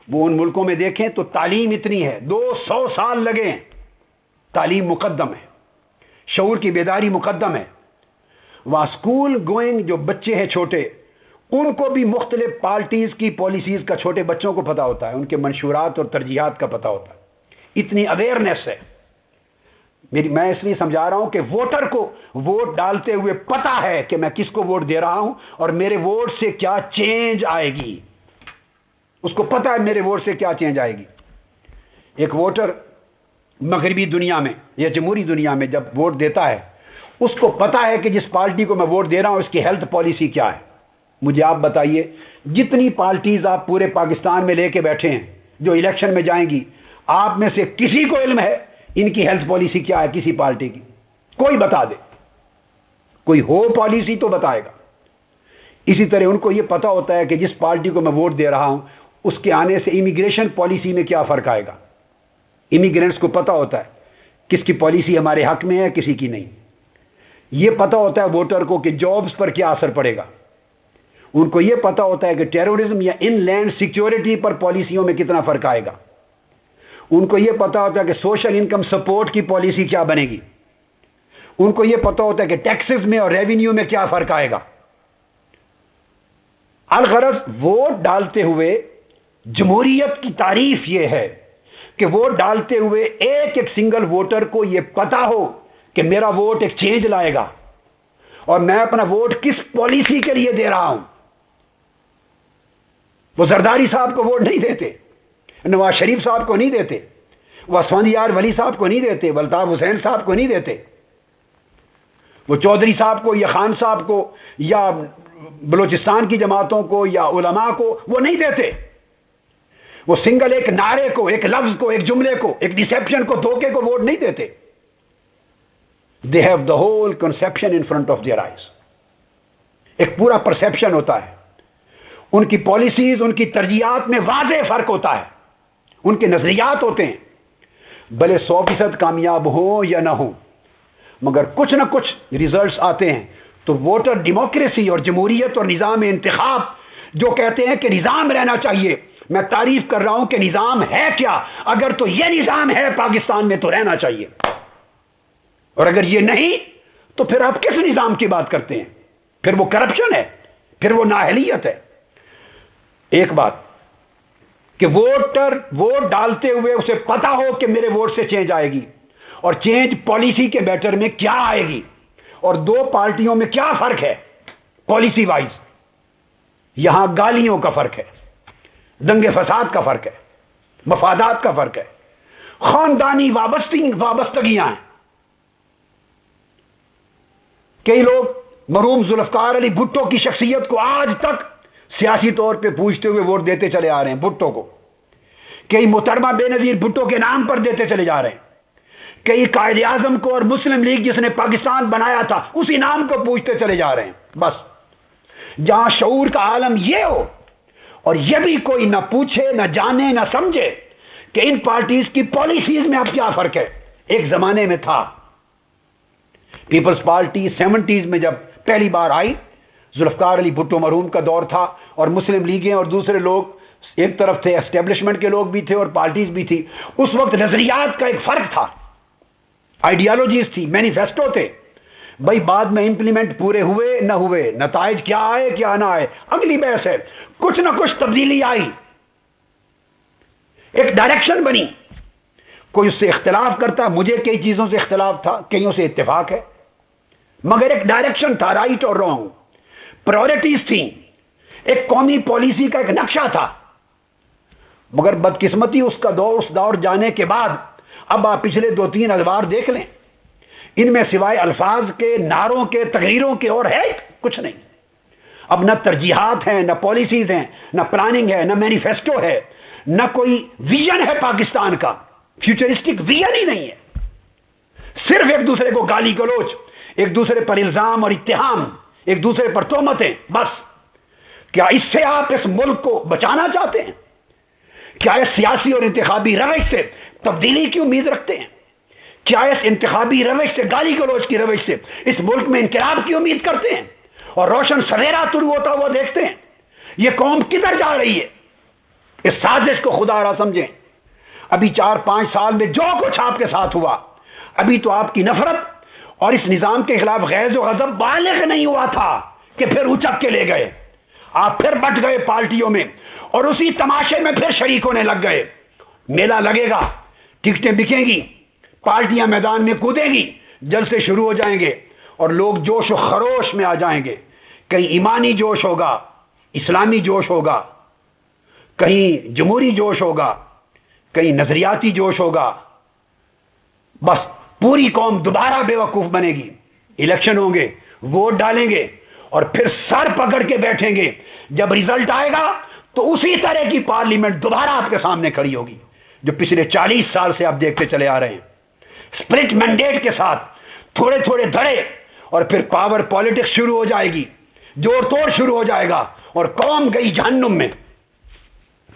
وہ ان ملکوں میں دیکھیں تو تعلیم اتنی ہے، 200 سال لگے ہیں، تعلیم مقدم ہے، شعور کی بیداری مقدم ہے۔ وہاں اسکول گوئنگ جو بچے ہیں چھوٹے، ان کو بھی مختلف پارٹیز کی پالیسیز کا چھوٹے بچوں کو پتہ ہوتا ہے، ان کے منشورات اور ترجیحات کا پتہ ہوتا ہے، اتنی اویئرنیس ہے۔ میں اس لیے سمجھا رہا ہوں کہ ووٹر کو ووٹ ڈالتے ہوئے پتہ ہے کہ میں کس کو ووٹ دے رہا ہوں اور میرے ووٹ سے کیا چینج آئے گی، اس کو پتہ ہے میرے ووٹ سے کیا چینج آئے گی۔ ایک ووٹر مغربی دنیا میں یا جمہوری دنیا میں جب ووٹ دیتا ہے، اس کو پتہ ہے کہ جس پارٹی کو میں ووٹ دے رہا ہوں اس کی ہیلتھ پالیسی کیا ہے۔ مجھے آپ بتائیے، جتنی پارٹیز آپ پورے پاکستان میں لے کے بیٹھے ہیں جو الیکشن میں جائیں گی، آپ میں سے کسی کو علم ہے ان کی ہیلتھ پالیسی کیا ہے کسی پارٹی کی؟ کوئی بتا دے، کوئی ہو پالیسی تو بتائے گا۔ اسی طرح ان کو یہ پتا ہوتا ہے کہ جس پارٹی کو میں ووٹ دے رہا ہوں اس کے آنے سے امیگریشن پالیسی میں کیا فرق آئے گا۔ امیگرینٹس کو پتا ہوتا ہے کس کی پالیسی ہمارے حق میں ہے، کسی کی نہیں۔ یہ پتا ہوتا ہے ووٹر کو کہ جابز پر کیا اثر پڑے گا۔ ان کو یہ پتا ہوتا ہے کہ ٹیرورزم یا ان لینڈ سیکیورٹی پر پالیسیوں میں کتنا فرق آئے گا۔ ان کو یہ پتا ہوتا ہے کہ سوشل انکم سپورٹ کی پالیسی کیا بنے گی۔ ان کو یہ پتا ہوتا ہے کہ ٹیکسز میں اور ریونیو میں کیا فرق آئے گا۔ الغرض ووٹ ڈالتے ہوئے جمہوریت کی تعریف یہ ہے کہ ووٹ ڈالتے ہوئے ایک ایک سنگل ووٹر کو یہ پتا ہو کہ میرا ووٹ ایک چینج لائے گا اور میں اپنا ووٹ کس پالیسی کے لیے دے رہا ہوں۔ وہ زرداری صاحب کو ووٹ نہیں دیتے، نواز شریف صاحب کو نہیں دیتے، وہ اسفندیار ولی صاحب کو نہیں دیتے، وہ الطاف حسین صاحب کو نہیں دیتے، وہ چودھری صاحب کو یا خان صاحب کو یا بلوچستان کی جماعتوں کو یا علماء کو وہ نہیں دیتے۔ وہ سنگل ایک نعرے کو، ایک لفظ کو، ایک جملے کو، ایک ڈسیپشن کو، دھوکے کو ووٹ نہیں دیتے۔ They have the whole conception in front of their eyes. ایک پورا پرسپشن ہوتا ہے، ان کی پالیسیز، ان کی ترجیحات میں واضح فرق ہوتا ہے، ان کے نظریات ہوتے ہیں، بھلے 100% کامیاب ہوں یا نہ ہوں، مگر کچھ نہ کچھ ریزلٹس آتے ہیں۔ تو ووٹر ڈیموکریسی اور جمہوریت اور نظام انتخاب جو کہتے ہیں کہ نظام رہنا چاہیے، میں تعریف کر رہا ہوں کہ نظام ہے کیا؟ اگر تو یہ نظام ہے پاکستان میں تو رہنا چاہیے، اور اگر یہ نہیں تو پھر آپ کس نظام کی بات کرتے ہیں؟ پھر وہ کرپشن ہے، پھر وہ نااہلیت ہے۔ ایک بات کہ ووٹر ووٹ ڈالتے ہوئے اسے پتا ہو کہ میرے ووٹ سے چینج آئے گی، اور چینج پالیسی کے بیٹر میں کیا آئے گی، اور دو پارٹیوں میں کیا فرق ہے پالیسی وائز۔ یہاں گالیوں کا فرق ہے، دنگے فساد کا فرق ہے، مفادات کا فرق ہے، خاندانی وابستگیاں ہیں۔ کئی لوگ مرحوم ذوالفقار علی بھٹو کی شخصیت کو آج تک سیاسی طور پہ پوچھتے ہوئے ووٹ دیتے چلے آ رہے ہیں بھٹو کو، کئی محترمہ بے نظیر بھٹو کے نام پر دیتے چلے جا رہے ہیں، کئی قائد اعظم کو اور مسلم لیگ جس نے پاکستان بنایا تھا اسی نام کو پوچھتے چلے جا رہے ہیں۔ بس جہاں شعور کا عالم یہ ہو اور یہ بھی کوئی نہ پوچھے، نہ جانے، نہ سمجھے کہ ان پارٹیز کی پالیسیز میں اب کیا فرق ہے۔ ایک زمانے میں تھا، پیپلز پارٹی 70s میں جب پہلی بار آئی، ذوالفقار علی بھٹو مرحوم کا دور تھا، اور مسلم لیگیں اور دوسرے لوگ ایک طرف تھے، اسٹیبلشمنٹ کے لوگ بھی تھے اور پارٹیز بھی تھی۔ اس وقت نظریات کا ایک فرق تھا، آئیڈیالوجیز تھی، مینیفیسٹو تھے۔ بھائی بعد میں امپلیمنٹ پورے ہوئے نہ ہوئے، نتائج کیا آئے کیا نہ آئے، اگلی بحث ہے۔ کچھ نہ کچھ تبدیلی آئی، ایک ڈائریکشن بنی۔ کوئی اس سے اختلاف کرتا، مجھے کئی چیزوں سے اختلاف تھا، کئیوں سے اتفاق ہے، مگر ایک ڈائریکشن تھا، رائٹ اور رانگ، پرائورٹیز تھیں، ایک قومی پالیسی کا ایک نقشہ تھا۔ مگر بدقسمتی اس دور جانے کے بعد اب آپ پچھلے 2-3 ادوار دیکھ لیں، ان میں سوائے الفاظ کے، نعروں کے، تقریروں کے اور ہے کچھ نہیں۔ اب نہ ترجیحات ہیں، نہ پالیسیز ہیں، نہ پلاننگ ہے، نہ مینیفیسٹو ہے، نہ کوئی ویژن ہے پاکستان کا، فیوچرسٹک ویژن ہی نہیں ہے۔ صرف ایک دوسرے کو گالی گلوچ، ایک دوسرے پر الزام اور اتہام، ایک دوسرے پر تہمتیں، بس۔ کیا اس سے آپ اس ملک کو بچانا چاہتے ہیں؟ کیا اس سیاسی اور انتخابی روش سے تبدیلی کی امید رکھتے ہیں؟ کیا اس انتخابی روش سے، گالی گلوچ کی روش سے اس ملک میں انقلاب کی امید کرتے ہیں اور روشن سویرا طلوع ہوتا ہوا دیکھتے ہیں؟ یہ قوم کدھر جا رہی ہے؟ اس سازش کو خدا را سمجھیں. ابھی 4-5 سال میں جو کچھ آپ کے ساتھ ہوا، ابھی تو آپ کی نفرت اور اس نظام کے خلاف غیظ و غضب بالغ نہیں ہوا تھا کہ پھر اچک کے لے گئے. آپ پھر بٹ گئے پارٹیوں میں اور اسی تماشے میں پھر شریک ہونے لگ گئے. میلہ لگے گا، ٹکٹیں بکیں گی، پارٹیاں میدان میں کودیں گی، جلسے شروع ہو جائیں گے اور لوگ جوش و خروش میں آ جائیں گے. کہیں ایمانی جوش ہوگا، اسلامی جوش ہوگا، کہیں جمہوری جوش ہوگا، کہیں نظریاتی جوش ہوگا. بس پوری قوم دوبارہ بے وقوف بنے گی. الیکشن ہوں گے، ووٹ ڈالیں گے اور پھر سر پکڑ کے بیٹھیں گے. جب ریزلٹ آئے گا تو اسی طرح کی پارلیمنٹ دوبارہ آپ کے سامنے کھڑی ہوگی جو پچھلے 40 سال سے آپ دیکھتے چلے آ رہے ہیں. اسپلٹ مینڈیٹ کے ساتھ تھوڑے تھوڑے دھڑے اور پھر پاور پالیٹکس شروع ہو جائے گی، جوڑ توڑ شروع ہو جائے گا اور قوم گئی جہنم میں.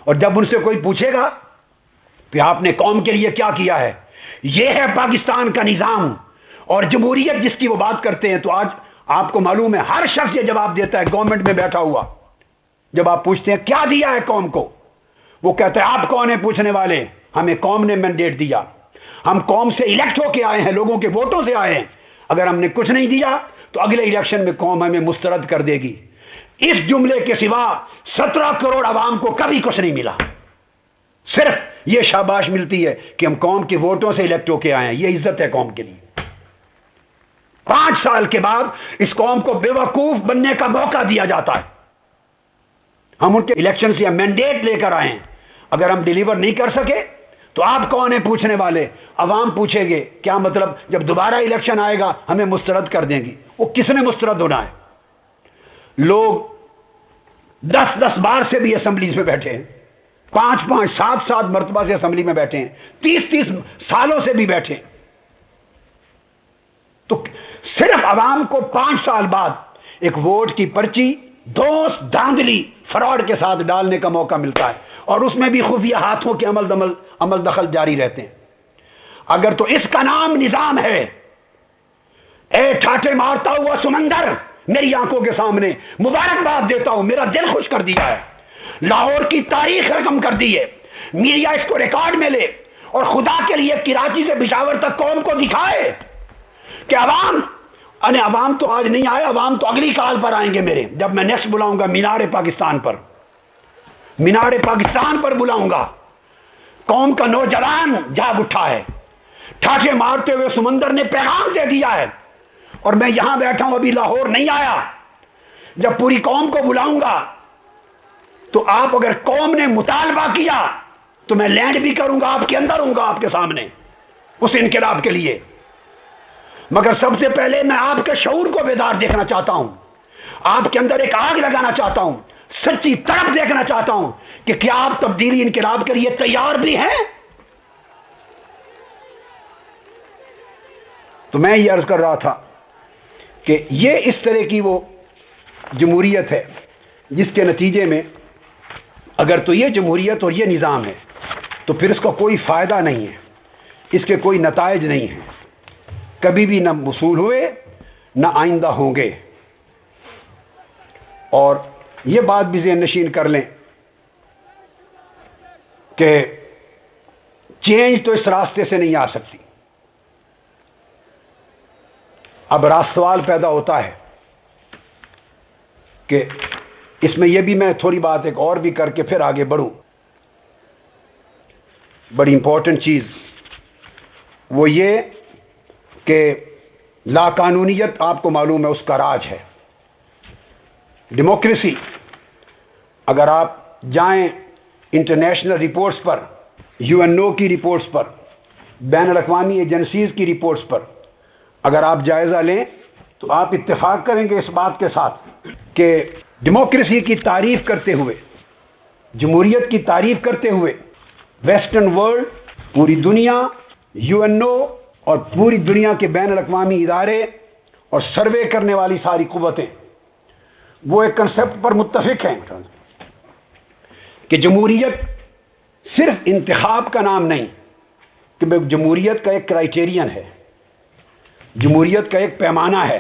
اور جب ان سے کوئی پوچھے گا کہ آپ نے قوم کے لیے کیا کیا ہے، یہ ہے پاکستان کا نظام اور جمہوریت جس کی وہ بات کرتے ہیں، تو آج آپ کو معلوم ہے ہر شخص یہ جواب دیتا ہے گورنمنٹ میں بیٹھا ہوا. جب آپ پوچھتے ہیں کیا دیا ہے قوم کو، وہ کہتے ہیں آپ کون ہیں پوچھنے والے، ہمیں قوم نے مینڈیٹ دیا، ہم قوم سے الیکٹ ہو کے آئے ہیں، لوگوں کے ووٹوں سے آئے ہیں. اگر ہم نے کچھ نہیں دیا تو اگلے الیکشن میں قوم ہمیں مسترد کر دے گی. اس جملے کے سوا 17 کروڑ عوام کو کبھی کچھ نہیں ملا. صرف یہ شاباش ملتی ہے کہ ہم قوم کے ووٹوں سے الیکٹ ہو کے آئے ہیں. یہ عزت ہے قوم کے لیے. 5 سال کے بعد اس قوم کو بے وقوف بننے کا موقع دیا جاتا ہے. ہم ان کے الیکشن سے مینڈیٹ لے کر آئے ہیں، اگر ہم ڈیلیور نہیں کر سکے تو آپ کون ہیں پوچھنے والے. عوام پوچھے گے کیا مطلب جب دوبارہ الیکشن آئے گا ہمیں مسترد کر دیں گی. وہ کس نے مسترد ہونا ہے؟ لوگ 10 بار سے بھی اسمبلیز میں بیٹھے ہیں، 5 7 مرتبہ سے اسمبلی میں بیٹھے ہیں، 30 سالوں سے بھی بیٹھے ہیں. تو صرف عوام کو 5 سال بعد ایک ووٹ کی پرچی دوست دھاندلی فراڈ کے ساتھ ڈالنے کا موقع ملتا ہے اور اس میں بھی خفیہ ہاتھوں کے عمل دخل جاری رہتے ہیں. اگر تو اس کا نام نظام ہے، اے ٹھاٹے مارتا ہوا سمندر، میری آنکھوں کے سامنے مبارکباد دیتا ہوں، میرا دل خوش کر دیا ہے. لاہور کی تاریخ رقم کر دی ہے. میڈیا اس کو ریکارڈ میں لے اور خدا کے لیے کراچی سے پشاور تک قوم کو دکھائے کہ عوام تو آج نہیں آئے، عوام تو اگلی کال پر آئیں گے میرے. جب میں نیکسٹ بلاؤں گا مینار پاکستان پر بلاؤں گا، قوم کا نوجوان جاگ اٹھا ہے، ٹھاٹے مارتے ہوئے سمندر نے پیغام دے دیا ہے اور میں یہاں بیٹھا ہوں، ابھی لاہور نہیں آیا. جب پوری قوم کو بلاؤں گا تو آپ اگر قوم نے مطالبہ کیا تو میں لینڈ بھی کروں گا، آپ کے اندر ہوں گا، آپ کے سامنے اس انقلاب کے لیے. مگر سب سے پہلے میں آپ کے شعور کو بیدار دیکھنا چاہتا ہوں، آپ کے اندر ایک آگ لگانا چاہتا ہوں، سچی طرف دیکھنا چاہتا ہوں کہ کیا آپ تبدیلی انقلاب کے لیے تیار بھی ہیں. تو میں یہ عرض کر رہا تھا کہ یہ اس طرح کی وہ جمہوریت ہے جس کے نتیجے میں اگر تو یہ جمہوریت اور یہ نظام ہے تو پھر اس کا کوئی فائدہ نہیں ہے، اس کے کوئی نتائج نہیں ہیں، کبھی بھی نہ وصول ہوئے نہ آئندہ ہوں گے. اور یہ بات بھی ذہن نشین کر لیں کہ چینج تو اس راستے سے نہیں آ سکتی. اب سوال پیدا ہوتا ہے کہ اس میں یہ بھی میں تھوڑی بات ایک اور بھی کر کے پھر آگے بڑھوں. بڑی امپورٹنٹ چیز وہ یہ کہ لا قانونیت آپ کو معلوم ہے اس کا راج ہے. ڈیموکریسی اگر آپ جائیں انٹرنیشنل رپورٹس پر، UN کی رپورٹس پر، بین الاقوامی ایجنسیز کی رپورٹس پر اگر آپ جائزہ لیں تو آپ اتفاق کریں گے اس بات کے ساتھ کہ ڈیموکریسی کی تعریف کرتے ہوئے، جمہوریت کی تعریف کرتے ہوئے ویسٹرن ورلڈ، پوری دنیا، UNO اور پوری دنیا کے بین الاقوامی ادارے اور سروے کرنے والی ساری قوتیں وہ ایک کنسپٹ پر متفق ہیں کہ جمہوریت صرف انتخاب کا نام نہیں، کہ جمہوریت کا ایک کرائیٹیرین ہے، جمہوریت کا ایک پیمانہ ہے،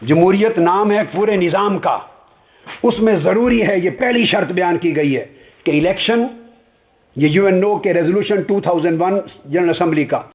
جمہوریت نام ہے پورے نظام کا اس میں ضروری ہے، یہ پہلی شرط بیان کی گئی ہے کہ الیکشن، یہ UN کے ریزولوشن 2001 جنرل اسمبلی کا